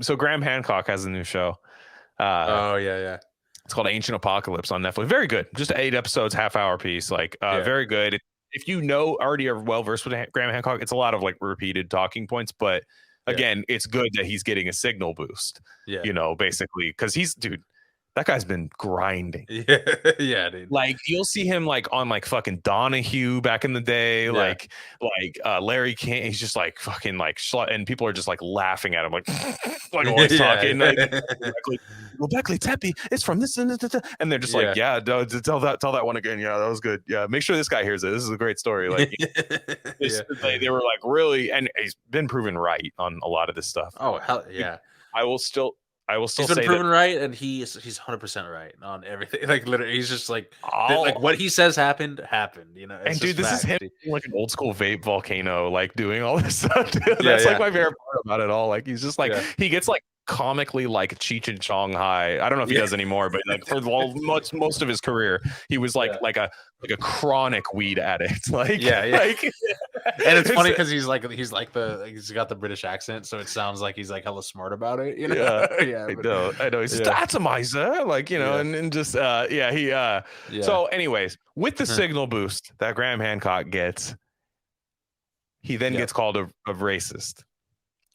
So Graham Hancock has a new show. Uh, Oh yeah, yeah, it's called Ancient Apocalypse on Netflix. Very good. Just 8 episodes, half-hour piece. Like, yeah, very good. If you know already are well versed with Graham Hancock, it's a lot of like repeated talking points. But yeah, again, it's good that he's getting a signal boost. yeah, Basically, because dude, that guy's been grinding. yeah, yeah, dude. Like you'll see him like on like fucking Donahue back in the day, Yeah, Larry King. He's just like fucking like, and people are just like laughing at him, like like always yeah, talking. Like, well, Beckley Tepe, it's from this and they're just like, yeah, yeah, no, tell that one again. Yeah, that was good. Yeah, make sure this guy hears it. This is a great story. Like, yeah. they were like really, and he's been proven right on a lot of this stuff. Oh hell yeah. I will still, I will still He's been say that proven right, and he's 100% right on everything. Like literally, he's just like all what he says happened. You know, it's And dude, just this is fact. him being like an old school vape volcano, like doing all this stuff. Dude. Yeah, That's like yeah, my favorite part about it all. Like he's just like yeah, he gets like comically like Cheech and Chong high. I don't know if he yeah, does anymore, but like for most of his career, he was yeah, like a chronic weed addict. Like yeah, yeah. like And it's funny because he's got the British accent, so it sounds like he's like hella smart about it. You know? yeah. Yeah, but I know. He's just yeah, atomizer, like yeah, and just yeah, he yeah. so anyways, with the Huh. signal boost that Graham Hancock gets, he then Yep. gets called a racist.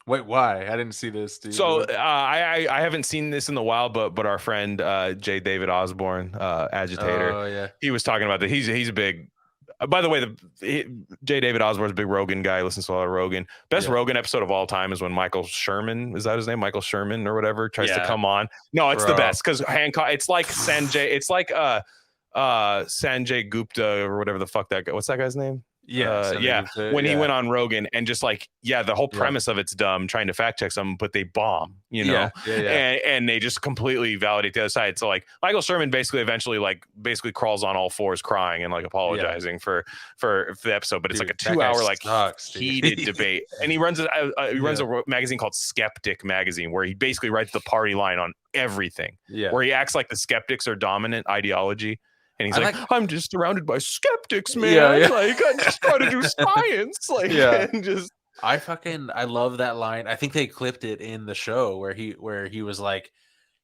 Wait, why? I didn't see this, dude. So I haven't seen this in a while, but our friend J. David Osborne, agitator, Oh yeah, he was talking about that. He's a big. By the way, J. David Osborne's a big Rogan guy. Listens to a lot of Rogan. Best yeah, Rogan episode of all time is when Michael Sherman, is that his name? Michael Sherman or whatever, tries to yeah, come on. No, it's the bro. best because Hancock. It's like Sanjay. It's like Sanjay Gupta or whatever the fuck that guy. What's that guy's name? Yeah, Sanjay Yeah, Gupta, when he yeah, went on Rogan and just like, yeah, the whole yeah, premise of it's dumb, trying to fact check something, but they bomb, yeah, yeah, yeah, and they just completely validate the other side. So like Michael Sherman eventually crawls on all fours crying and like yeah. apologizing for the episode, but it's like Dude, a that guy 2 hour like sucks, dude. heated debate, and he runs Yeah, a magazine called Skeptic Magazine where he basically writes the party line on everything, yeah. where he acts like the skeptics are dominant ideology. And he's I like, like, I'm just surrounded by skeptics, yeah, man. yeah, Like, I'm just trying to do science. Like, yeah. and just, I love that line. I think they clipped it in the show where he was like,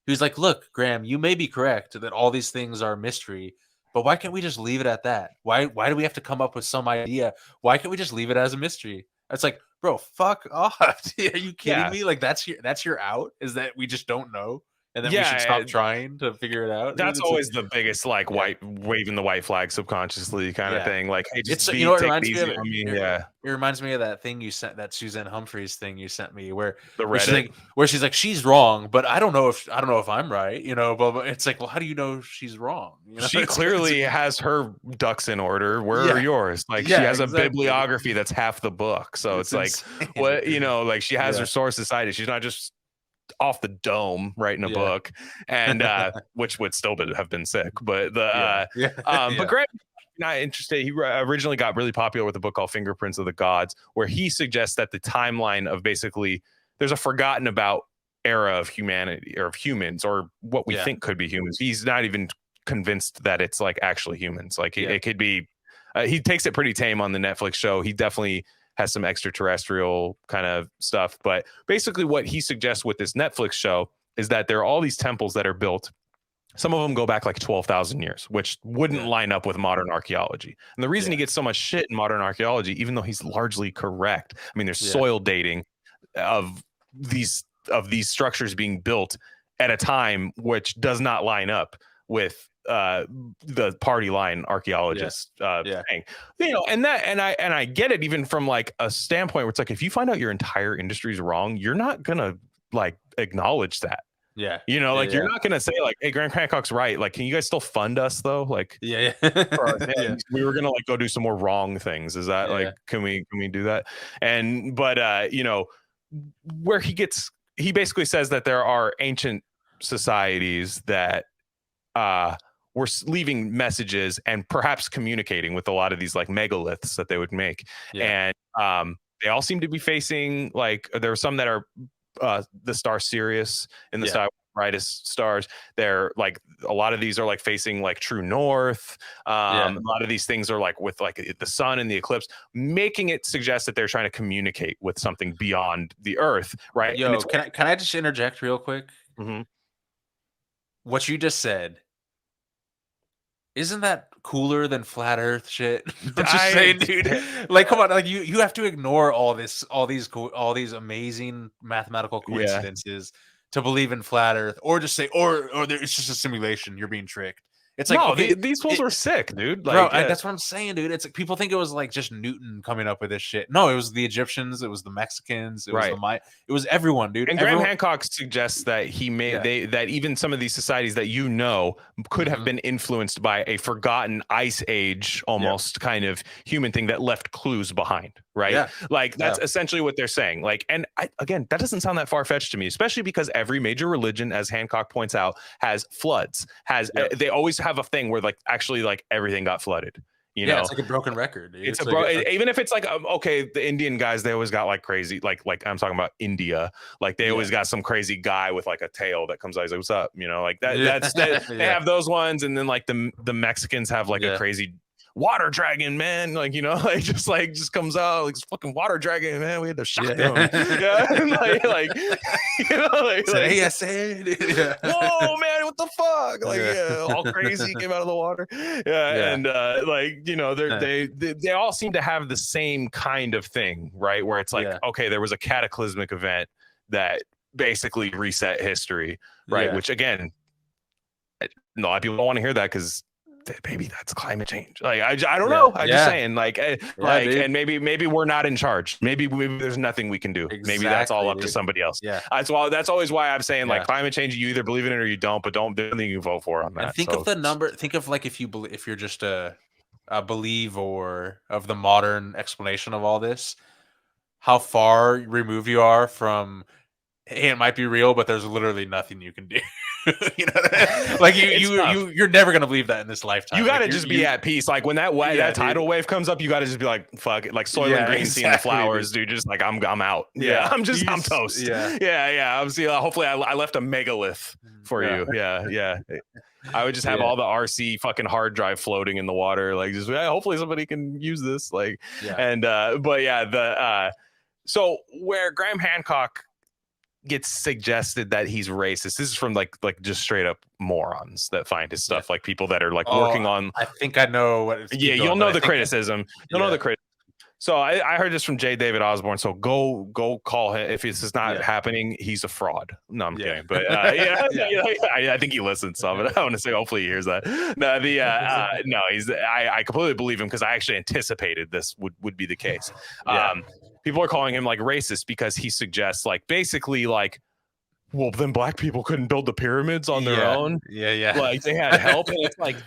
"Look, Graham, you may be correct that all these things are mystery, but why can't we just leave it at that? Why do we have to come up with some idea? Why can't we just leave it as a mystery?" It's like, bro, fuck off. Are you kidding yeah. me? Like that's your out? Is that we just don't know and that we should Yeah. stop trying to figure it out? Dude? That's It's like, always the biggest, like, yeah, waving the white flag subconsciously kind of yeah. thing. Like, hey, It's just you know what it take it reminds me of? easy on me. Yeah. It reminds me of that thing you sent, that Suzanne Humphreys thing you sent me, where The where she's Reddit. like where she's like she's wrong, but I don't know if I'm right, but it's like, well, how do you know she's wrong? She It's clearly has her ducks in order. Where are yeah, yours? Like, she yeah, has a exactly. bibliography that's half the book. So It's it's like, insane. what, like she has her Yeah, sources cited. She's not just off the dome writing a yeah, book, and which would still have been sick. But yeah, yeah, but yeah, Grant not interested. He originally got really popular with a book called Fingerprints of the Gods, where he suggests that the timeline of basically there's a forgotten about era of humanity or of humans or what we yeah, think could be humans. He's not even convinced that it's like actually humans. Like yeah, it could be. He takes it pretty tame on the Netflix show. He definitely has some extraterrestrial kind of stuff. But basically, what he suggests with this Netflix show is that there are all these temples that are built. Some of them go back like 12,000 years, which wouldn't yeah, line up with modern archaeology. And the reason he yeah, gets so much shit in modern archaeology, even though he's largely correct, I mean, there's yeah, soil dating of these structures being built at a time which does not line up with the party line yeah, archaeologist yeah, thing, and I get it even from like a standpoint where it's like if you find out your entire industry is wrong, you're not gonna like acknowledge that. yeah, Like you're yeah, not gonna say like, "Hey, Grant Hancock's right." Like, can you guys still fund us though? Like yeah, for our yeah, things, we were gonna like go do some more wrong things. Is that like, yeah, can we do that? And but where he basically says that there are ancient societies that were leaving messages and perhaps communicating with a lot of these like megaliths that they would make, yeah, and they all seem to be facing like there are some that are the star Sirius in the yeah, sky brightest stars. They're like a lot of these are like facing like true north. A lot of these things are like with like the sun and the eclipse, making it suggest that they're trying to communicate with something beyond the Earth, right? And Yo, it's can I just interject real quick? Mhm. What you just said, isn't that cooler than flat Earth shit? I'm just I saying, dude. Like, come on, like you have to ignore all these amazing mathematical yeah. coincidences to believe in flat Earth, or just say, it's just a simulation. You're being tricked. It's like, No, okay, these fools it, were sick, dude. bro, Like, yeah. that's what I'm saying, dude. It's like people think it was like just Newton coming up with this shit. No, it was the Egyptians, it was the Mexicans, it was Right. the it was everyone, dude. And Graham Everyone. Hancock suggests that Yeah. that even some of these societies that could have been influenced by a forgotten ice age almost kind of human thing that left clues behind, right? Yeah. Like that's Yeah. essentially what they're saying. Like, and again, that doesn't sound that far fetched to me, especially because every major religion, as Hancock points out, has floods. They always have a thing where like actually like everything got flooded. You know, It's like a broken record, dude. it's a It's like even if it's like okay, the Indian guys, they always got like crazy like I'm talking about India, like they always got some crazy guy with like a tail that comes out, he's like, what's up, you know, like they have those ones. And then like the Mexicans have like a crazy water dragon, man, like, you know, like just comes out like this fucking water dragon, man, we had to shock them. And like you know, hey, I said whoa, man, what the fuck, like all crazy came out of the water. And like, you know, they all seem to have the same kind of thing, right, where it's like okay, there was a cataclysmic event that basically reset history, right? Which again, a lot of people don't want to hear that because maybe that's climate change. Like I don't know. I'm just saying, like, and maybe we're not in charge. Maybe there's nothing we can do. Maybe that's all up to somebody else. That's always why I'm saying like climate change. You either believe in it or you don't, but don't think you vote for on that. And think of the number. Think of like if you're just a believer of the modern explanation of all this, how far removed you are from. Hey, it might be real, but there's literally nothing you can do. You know, like you're never gonna believe that in this lifetime. You gotta like, just be at peace. Like when that tidal wave comes up, you gotta just be like, fuck it. Like Soylent Green seeing the flowers, dude. Just like I'm out. I'm toast. I'm seeing. Hopefully, I left a megalith for you. Yeah. I would just have all the RC fucking hard drive floating in the water. Like just hopefully somebody can use this. Like and so where Graham Hancock gets suggested that he's racist. This is from like just straight up morons that find his stuff, like people that are like working on. I think I know what. You'll know the criticism. You'll know the criticism. So I heard this from J. David Osborne. So go call him if this is not happening. He's a fraud. No, I'm kidding. But I think he listens some. But I want to say hopefully he hears that. No, no, I completely believe him because I actually anticipated this would be the case. People are calling him like racist because he suggests like basically like, well, then black people couldn't build the pyramids on their own. Like they had help. And it's like,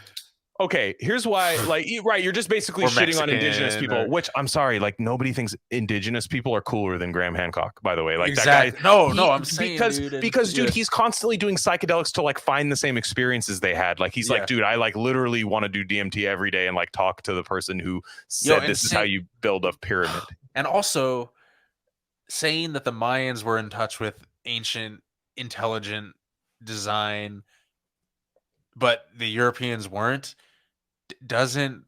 okay, here's why. Like, right, you're just basically shitting on indigenous people, which I'm sorry, like nobody thinks indigenous people are cooler than Graham Hancock, by the way. Like that guy. No, I'm saying because dude, he's constantly doing psychedelics to like find the same experiences they had. Like he's like, dude, I like literally want to do DMT every day and like talk to the person who said this is how you build a pyramid. And also saying that the Mayans were in touch with ancient, intelligent design, but the Europeans weren't, doesn't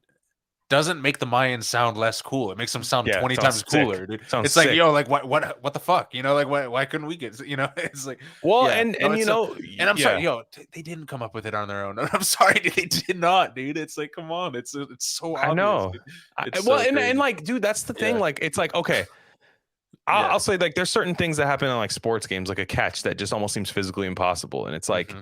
make the Mayans sound less cool. It makes them sound 20 times cooler, dude. It's sick. Like, yo, like what the fuck? You know, like why couldn't we get, you know, it's like, well, and you know, and I'm sorry, yo, they didn't come up with it on their own. I'm sorry, they did not, dude. It's like, come on, it's so obvious. I know. And like, dude, that's the thing. Like, it's like, okay, I'll say like there's certain things that happen in like sports games, like a catch that just almost seems physically impossible, and it's like.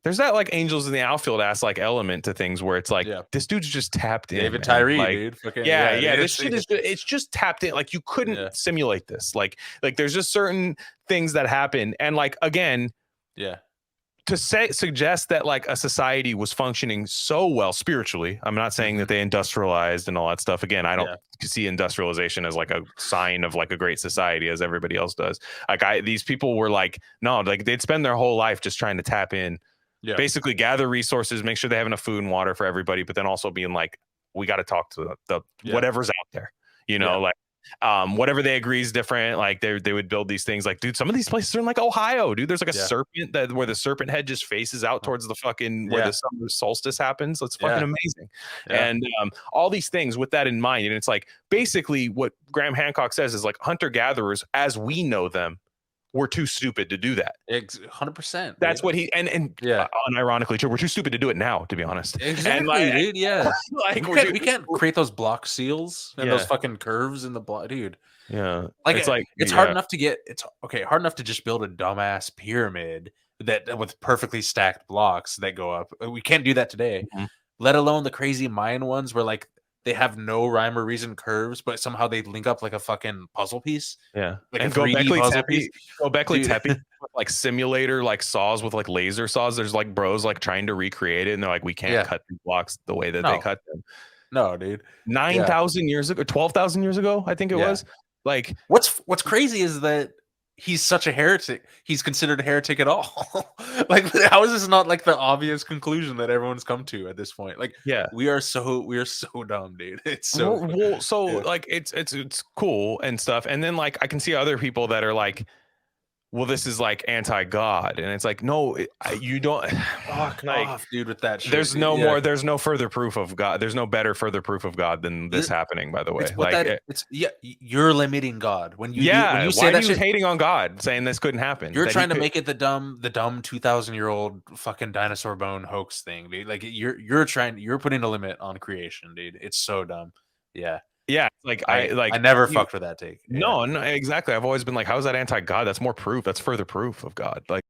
There's that like angels in the outfield ass like element to things where it's like this dude's just tapped in. David Tyree, like, dude. Fucking, this shit is it's just tapped in. Like you couldn't simulate this. Like there's just certain things that happen, and like again, to suggest that like a society was functioning so well spiritually. I'm not saying that they industrialized and all that stuff. Again, I don't see industrialization as like a sign of like a great society as everybody else does. Like these people were like no, like they'd spend their whole life just trying to tap in. Basically gather resources, make sure they have enough food and water for everybody, but then also being like, we got to talk to the whatever's out there, you know, like, Whatever they agree is different. Like they would build these things. Like, dude, some of these places are in like Ohio, dude. There's like a Yeah. serpent where the serpent head just faces out towards the fucking where Yeah. the summer solstice happens. That's fucking Yeah. amazing. Yeah. And all these things with that in mind. And it's like basically what Graham Hancock says is like hunter gatherers, as we know them, were too stupid to do that. 100%. That's what he and Yeah. unironically true. We're too stupid to do it now, to be honest. And Exactly, dude. Yeah. like We can't create those block seals and those Yeah. fucking curves in the block, dude. Yeah, Like it's like it's hard enough to get hard enough to just build a dumbass pyramid that with perfectly stacked blocks that go up. We can't do that today. Mhm. Let alone the crazy Mayan ones where like they have no rhyme or reason curves, but somehow they link up like a fucking puzzle piece. Yeah, Like and a 3D puzzle piece. Gobekli Dude. Tepe with like simulator like saws with like laser saws. There's like bros like trying to recreate it, and they're like, we can't Yeah. cut these blocks the way that they No. cut them. No, dude. 9,000 years ago, 12,000 years ago, I think it Yeah. was. Like, What's crazy is that he's such a heretic. He's considered a heretic at all. Like, how is this not like the obvious conclusion that everyone's come to at this point? Like, yeah. we are so dumb, dude. It's so Well, so yeah. like it's cool and stuff, and then like I can see other people that are like, well, this is like anti-God, and it's like, no, you don't. Fuck Like, off, dude, with that shit. there's dude. no Yeah. more. There's no further proof of God. There's no better further proof of God than this happening. By the way, It's what like, that it's you're limiting God when you when you why say are that you shit. hating on God, saying this couldn't happen? You're That he trying to could- make it the dumb 2,000-year-old fucking dinosaur bone hoax thing, dude. Like you're putting a limit on creation, dude. It's so dumb. Yeah. yeah, like I never fucked with that take. Yeah. No, exactly. I've always been like, how is that anti-God? That's more proof. That's further proof of God. Like.